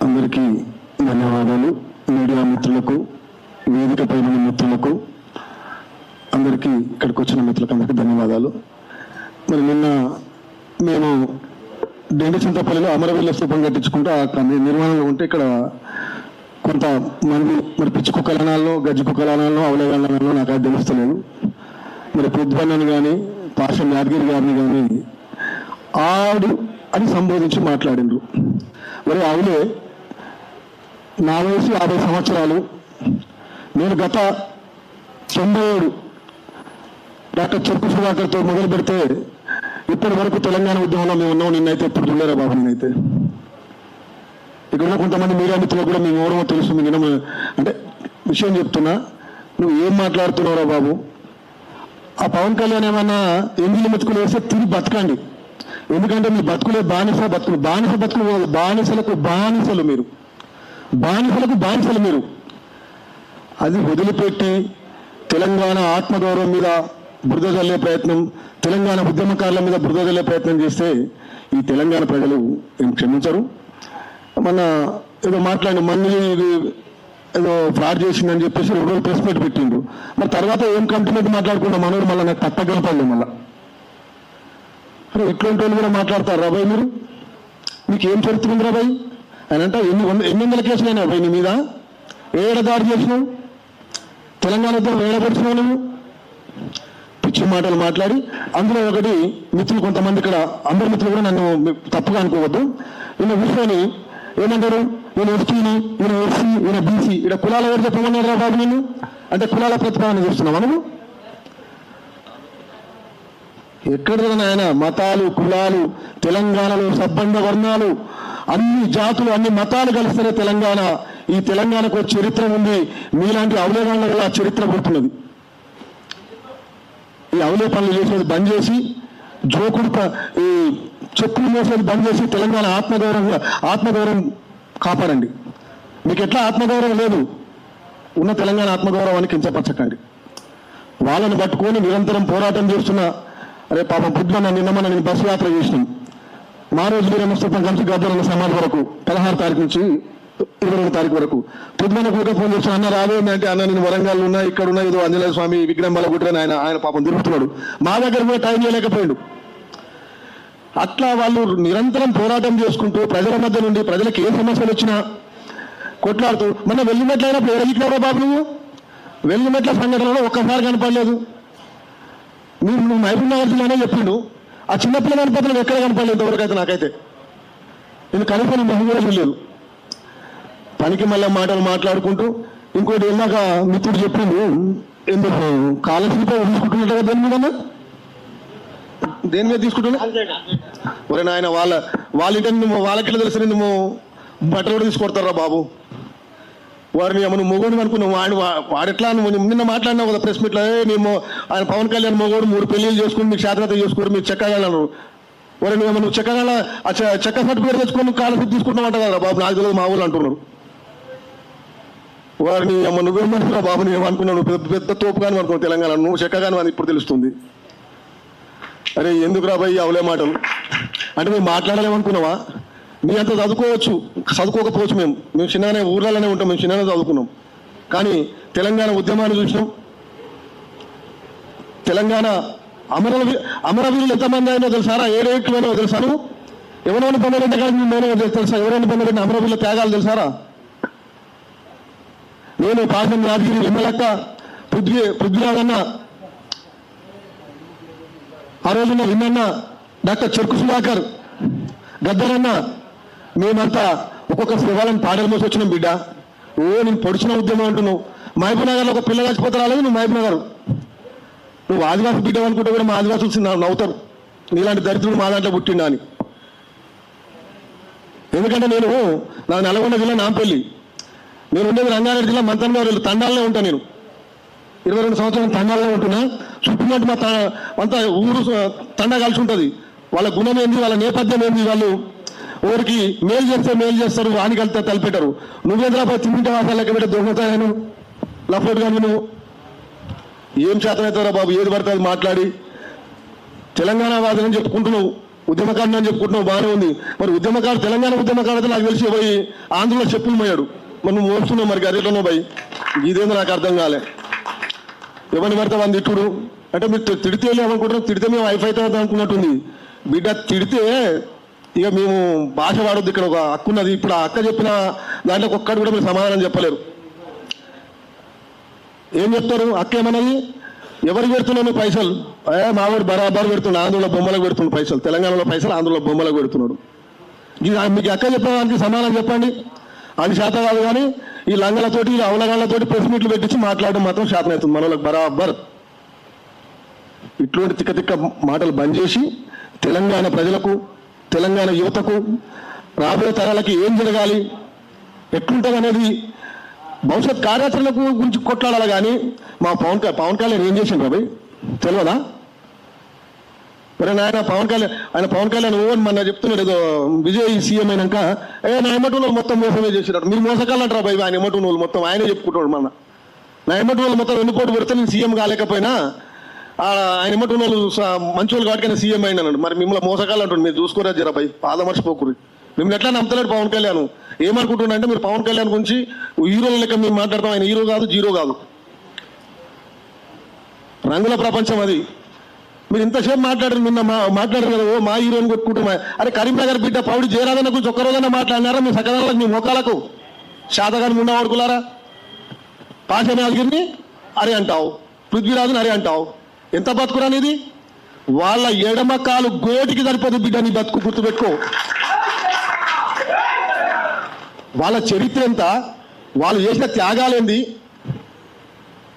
అందరికీ ధన్యవాదాలు. మీడియా మిత్రులకు, వేదిక పైన మిత్రులకు, అందరికీ ఇక్కడికి వచ్చిన మిత్రులకు అందరికీ ధన్యవాదాలు. మరి నిన్న మేము డెండి చింతపల్లిలో అమరవీరుల స్థూపం కట్టించుకుంటూ ఆ నిర్మాణంలో ఉంటే ఇక్కడ కొంతమంది మరి పిచ్చి కుక్కలనాల్లో, గజ్జి కుక్కలనాల్లో, అవలేగలనాల్లో నాకు అది తెలుస్తలేదు. మరి పొద్దుబన్నను కానీ పాషం యాదగిరి గారిని కానీ ఆడు అని సంబోధించి మాట్లాడిండ్రు. మరి అవులే, నా వయసు 50 సంవత్సరాలు. నేను గత 97 డాక్టర్ చెరుకు సుధాకర్తో మొదలు పెడితే ఇప్పటి వరకు తెలంగాణ ఉద్యమంలో మేము ఉన్నాం. నిన్నైతే ఎప్పుడు చూడలేరా బాబు? నేనైతే ఇక్కడ కొంతమంది మీడియా మిత్రులు కూడా మేము ఎవరో తెలుసు. మీ అంటే విషయం చెప్తున్నా, నువ్వు ఏం మాట్లాడుతున్నావురా బాబు? ఆ పవన్ కళ్యాణ్ ఏమన్నా ఎంగిలి మెతుకులు వేస్తే తిరిగి బతకండి. ఎందుకంటే మీ బతుకులే బతుకులు బానిసలకు బానిసలు మీరు, బానిసలకు బానిసలు మీరు. అది వదిలిపెట్టి తెలంగాణ ఆత్మగౌరవం మీద బురద జల్లే ప్రయత్నం, తెలంగాణ ఉద్యమకారుల మీద బురద జల్లే ప్రయత్నం చేస్తే ఈ తెలంగాణ ప్రజలు ఏం క్షమించరు. మన ఏదో మాట్లాడి మళ్ళీ ఏదో ఫ్రాడ్ చేసిందని చెప్పేసి 2 రోజులు ప్రెస్ మీట్ పెట్టిండ్రు. మరి తర్వాత ఏం కంటిన్యూ మాట్లాడుకుంటాం మనోడు మళ్ళీ నాకు తట్టగలపాలి మళ్ళీ. అరే ఎట్లాంటి వాళ్ళు కూడా మాట్లాడతారు రాబాయ్ మీరు? మీకు ఏం చరిత్ర ఉంది రాబాయ్? ఆయన అంటే ఎన్ని వందల కేసులు అయినా రాబాయ్ నీ మీద? ఏడ దాడి చేసినావు? తెలంగాణ ఉద్యమం ఏడపరిచినావు నువ్వు? పిచ్చి మాటలు మాట్లాడి. అందులో ఒకటి మిత్రులు కొంతమంది ఇక్కడ, అందరి మిత్రులు కూడా నన్ను తప్పుగా అనుకోవద్దు, ఈయన విషయాన్ని ఏమంటారు, ఈయన ఎస్టీని, ఈయన ఎస్సీ, ఈయన బీసీ, ఇక్కడ కులాల ఎవరు చెప్పమన్నారు రా బాబు నేను? అంటే కులాల ప్రతిపాదన చేస్తున్నావా నువ్వు? ఎక్కడ ఆయన మతాలు, కులాలు, తెలంగాణలో సబ్బండ వర్ణాలు, అన్ని జాతులు, అన్ని మతాలు కలిస్తేనే తెలంగాణ. ఈ తెలంగాణకు చరిత్ర ఉంది. మీలాంటి అవలేగాళ్ళ వల్ల ఆ చరిత్ర పుడుతున్నది. ఈ అవలే పనులు చేసేది బంద్ చేసి, జోకుడు ఈ చెప్పులు మోసేది బంద్ చేసి తెలంగాణ ఆత్మగౌరవం కాపాడండి. మీకు ఎట్లా ఆత్మగౌరవం లేదు, ఉన్న తెలంగాణ ఆత్మగౌరవాన్ని కించపరచకండి. వాళ్ళని పట్టుకొని నిరంతరం పోరాటం చేస్తున్న, అరే పాపం బుద్ధన్న నిన్న నేను బస్సు యాత్ర చేసినాం. మా రోజు వీరమస్తూపం కలిసి గద్దరన్న సమాధి వరకు 16 తారీఖు నుంచి 22 తారీఖు వరకు పొద్దున్న కూడా ఫోన్ చేసిన, అన్న రాలేదంటే, అన్న నేను వరంగల్ ఉన్నా, ఇక్కడ ఉన్నా, ఏదో ఆంజనేయ స్వామి విగ్రహం వల్ల కుట్రని ఆయన పాపం తిరుగుతున్నాడు. మా దగ్గర కూడా టైం చేయలేకపోయాడు. అట్లా వాళ్ళు నిరంతరం పోరాటం చేసుకుంటూ ప్రజల మధ్య నుండి ప్రజలకు ఏ సమస్యలు వచ్చినా కొట్లాడుతూ, మన వెళ్ళినట్లయినప్పుడు ఎరగిపోరా బాబు నువ్వు? వెళ్ళినట్ల సంఘటనలో ఒక్కసారి కనపడలేదు. నువ్వు మహబూబ్ నగర్ జిల్లానే చెప్పిండు. ఆ చిన్నపిల్ల కనపడలేదు, ఎక్కడ కనపడలేదు ఇంతవరకు అయితే నాకైతే. నేను కనీసం మహబూబ్ చూడలేదు. పనికి మళ్ళీ మాటలు మాట్లాడుకుంటూ, ఇంకోటి వెళ్ళాక మిత్రుడు చెప్పిండు, ఎందుకు కాలశిల్ప తీసుకుంటున్నట్టుగా దేని మీద తీసుకుంటున్నా? ఒరే నాయన, వాళ్ళ ఇంటి నువ్వు వాళ్ళకిట్లా తెలుసు, నువ్వు బట్టలు కూడా తీసుకొడతారా బాబు? వారిని నువ్వు మొగోడు అనుకున్నావు. వాడెట్లా నువ్వు నిన్న మాట్లాడినావు కదా ప్రెస్ మీట్లో, మేము ఆయన పవన్ కళ్యాణ్ మొగోడు 3 పెళ్లిళ్ళు చేసుకుని మీకు శాతనత చేసుకుని మీరు చెక్కగలను. వారు నువ్వు చెక్కగల చెక్క సర్టిఫికేట్ తెచ్చుకొని కాలశిల్ప తీసుకుంటున్నావు అంట కదా బాబు? నాకు తెలియదు, మా ఊళ్ళు అంటున్నారు. వారిని నువ్వేమనుకున్నావు బాబు? నేనేమనుకున్నావు? పెద్ద తోపు కానీ అనుకున్నావు తెలంగాణ, నువ్వు చెక్కగాని అని ఇప్పుడు తెలుస్తుంది. అరే ఎందుకు రాబాయి అవలే మాటలు? అంటే మేము మాట్లాడలేమనుకున్నావా? మీ అంత చదువుకోకపోవచ్చు. మేము చిన్నగానే ఊర్లలోనే ఉంటాం, మేము చిన్నగానే చదువుకున్నాం. కానీ తెలంగాణ ఉద్యమాన్ని చూసినాం. తెలంగాణ అమరవీరులు ఎంతమంది అయినా తెలుసారా? 7 ఏళ్ళైనా తెలుసాను? ఎవరైనా పొందబెట్టే కానీ నేను తెలుసా? ఎవరైనా పొందబెట్టిన అమరవీరుల త్యాగాలు తెలుసారా? నేను పాసం యాదగిరి, ఎమ్మెలక్క, పృథ్వీరాజన్న, ఆ రోజున విన్నన్న, డాక్టర్ చెరుకు సుధాకర్, గద్దరన్న, మేమంతా ఒక్కొక్క శివాలను పాటలు మోసి వచ్చినాం బిడ్డ. నేను పొడిచిన ఉద్యమం అంటున్నావు. మహబూబ్ నగర్లో ఒక పిల్ల చచ్చిపోతే రాలేదు నువ్వు మహబూబ్ నగర్. నువ్వు ఆదివాసి బిడ్డ అనుకుంటే కూడా మా ఆదివాసులు నవ్వుతారు, నీలాంటి దరిద్రుడు మా దాంట్లో పుట్టిండా అని. ఎందుకంటే నా నల్గొండ జిల్లా నాంపల్లి, నేను ఉండేది రంగారెడ్డి జిల్లా మంతనగారు తండాలనే ఉంటాను. నేను 22 సంవత్సరాలు తండాలనే ఉంటున్నా. చుట్టున్నట్టు మా అంతా ఊరు తండా కలిసి ఉంటుంది. వాళ్ళ గుణం ఏంది, వాళ్ళ నేపథ్యం ఏంది, వాళ్ళు ఊరికి మేలు చేస్తారు, వాని కలితే తలపెట్టారు. నువ్వేంద్రాబాద్ తింటే వాసాలు లెక్క పెట్టే దొంగతాను లఫోట్ కానీ నువ్వు ఏం చేతనవుతారా బాబు? ఏది పడితే అది మాట్లాడి తెలంగాణ వాదనని చెప్పుకుంటున్నావు. ఉద్యమకారుని అని చెప్పుకుంటున్నావు, బాగానే ఉంది. మరి ఉద్యమకారు తెలంగాణ ఉద్యమకారు అయితే నాకు తెలిసి పోయి ఆంధ్రలో చెప్పులు మోయాడు. మరి నువ్వు మోస్తున్నావు మరి గదిలోనో పోయి, ఇదేందో నాకు అర్థం కాలే. ఎవరిని పడితే వాళ్ళని తిట్టుడు అంటే మీరు తిడితే ఏమనుకుంటున్నాం, తిడితే మేము వైఫ్ అయితే అనుకున్నట్టుంది. బిడ్డ తిడితే ఇక మేము భాష వాడొద్దు, ఇక్కడ ఒక హక్కు ఉన్నది. ఇప్పుడు ఆ అక్క చెప్పిన దాంట్లో ఒక్కడు కూడా మీరు సమాధానం చెప్పలేరు. ఏం చెప్తారు? అక్క ఏమన్నది, ఎవరికి పెడుతున్నాను పైసలు? మావాడు బరాబర్ పెడుతున్నాడు, ఆంధ్రలో బొమ్మలకు పెడుతున్నాడు పైసలు, తెలంగాణలో పైసలు ఆంధ్రలో బొమ్మలకు పెడుతున్నాడు. మీకు అక్క చెప్పిన దానికి సమాధానం చెప్పండి. అది శాతం కాదు, కానీ ఈ లంగలతోటి ఈ అవలగాళ్ళతోటి ప్రెస్ మీట్లు పెట్టించి మాట్లాడడం మాత్రం శాతం అవుతుంది మన వాళ్ళకి బరాబర్. ఇటువంటి తిక్క తిక్క మాటలు బంద్ చేసి తెలంగాణ ప్రజలకు, తెలంగాణ యువతకు, రాబోయే తరాలకి ఏం జరగాలి, ఎట్లుంటుంది అనేది భవిష్యత్ కార్యాచరణకు గురించి కొట్లాడాలి. కానీ మా పవన్ కళ్యాణ్ ఏం చేసిండ్రు అవి తెలియదా? మరి ఆయన పవన్ కళ్యాణ్ ఓన్ మన చెప్తున్నాడు ఏదో విజయ్ సీఎం అయినాక నా ఎమ్మటి వాళ్ళు మొత్తం మోసమే చేసినాడు. మీరు మోసకాలంటారా బాయ్? ఆయన ఎమ్మటి వాళ్ళు మొత్తం ఆయనే చెప్పుకుంటాడు. నా ఎమ్మటి వాళ్ళు మొత్తం ఎన్ని కోట్లు పెడితే నేను సీఎం కాలేకపోయినా ఆయన ఎమ్మటి వాళ్ళు మంచి వాళ్ళు కాబట్టి సీఎం అయినాడు. మరి మిమ్మల్ని మోసకాలు అంటాడు, మీరు చూసుకోరా జరా బాయ్, పాదమర్చిపోకూరు. మిమ్మల్ని ఎట్లా నమ్మతలేడు పవన్ కళ్యాణ్. ఏమనుకుంటున్నా అంటే మీరు పవన్ కళ్యాణ్ గురించి హీరోల లెక్క మేము మాట్లాడతాం, ఆయన హీరో కాదు, జీరో కాదు, రంగుల ప్రపంచం అది. మీరు ఇంతసేపు మాట్లాడారు, నిన్న మాట్లాడారు కదా, ఓ మా హీరోని కొట్టుకుంటున్నా. అరే కరీంనగర్ బిడ్డ పౌడి జయరాధన గురించి ఒక్కరోజైనా మాట్లాడినారా? మీ సకదాలకు మీ మోకాలకు శాతగాని ఉండవాడుకులారా? పాషాని యాదగిరిని అరే అంటావు, పృథ్వీరాజుని అరే అంటావు. ఎంత బతుకురానిది? వాళ్ళ ఎడమ కాలు గోటికి సరిపోదు బిడ్డ, నీ బతుకు గుర్తుపెట్టుకో. వాళ్ళ చరిత్ర ఎంత, వాళ్ళు చేసిన త్యాగాలేంది.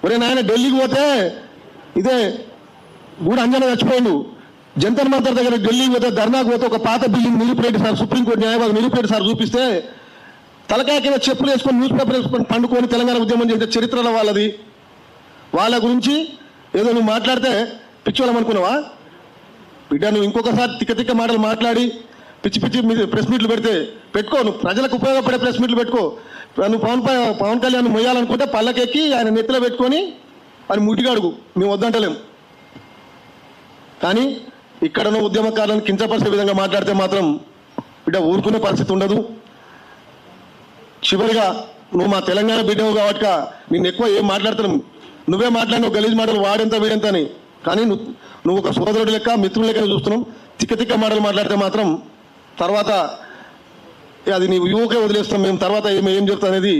ఒరే నాయన ఢిల్లీకి పోతే ఇదే కూడా అంజన చచ్చిపోయిండు. జంతర్ మంతర్ దగ్గర ఢిల్లీకి పోతే ధర్నాకు పోతే ఒక పాత బిల్డింగ్ నిలిపిరెడ్డి సార్, సుప్రీంకోర్టు న్యాయవాది నిలిపిరెడ్డి సార్ చూపిస్తే తలకాయ కింద చెప్పులు వేసుకొని న్యూస్ పేపర్ వేసుకొని పండుకొని తెలంగాణ ఉద్యమం చేసే చరిత్రలో వాళ్ళది. వాళ్ళ గురించి ఏదో నువ్వు మాట్లాడితే పిచ్చోళ్ళం అనుకున్నావా బిడ్డ? నువ్వు ఇంకొకసారి తిక్క తిక్క మాటలు మాట్లాడి పిచ్చి పిచ్చి ప్రెస్ మీట్లు పెట్టుకో. నువ్వు ప్రజలకు ఉపయోగపడే ప్రెస్ మీట్లు పెట్టుకో. నువ్వు పవన్ కళ్యాణ్ మొయ్యాలనుకుంటే పళ్ళకెక్కి ఆయన నెత్తిలో పెట్టుకొని అని ముట్టిగా అడుగు, మేము వద్దంటలేము. కానీ ఇక్కడను ఉద్యమకారులను కించపరిచే విధంగా మాట్లాడితే మాత్రం బిడ్డ ఊరుకునే పరిస్థితి ఉండదు. చివరిగా నువ్వు మా తెలంగాణ బిడ్డవు కాబట్టి నేను ఎక్కువ ఏం మాట్లాడుతున్నావు, నువ్వే మాట్లాడినావు గలీజ్ మాటలు, వాడెంత వీడెంత అని. కానీ నువ్వు ఒక సోదరుడు లెక్క, మిత్రుల లెక్క చూస్తున్నావు. తిక్క తిక్క మాటలు మాట్లాడితే మాత్రం తర్వాత అది నీ యువకే వదిలేస్తాం మేము. తర్వాత ఏం జరుగుతుంది అనేది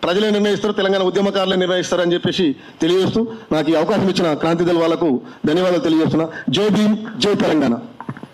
ప్రజలే నిర్ణయిస్తారు, తెలంగాణ ఉద్యమకారులే నిర్ణయిస్తారని చెప్పేసి తెలియజేస్తూ నాకు ఈ అవకాశం ఇచ్చిన క్రాంతి దళ వాళ్ళకు ధన్యవాదాలు తెలియజేస్తున్నా. జై భీమ్, జై తెలంగాణ.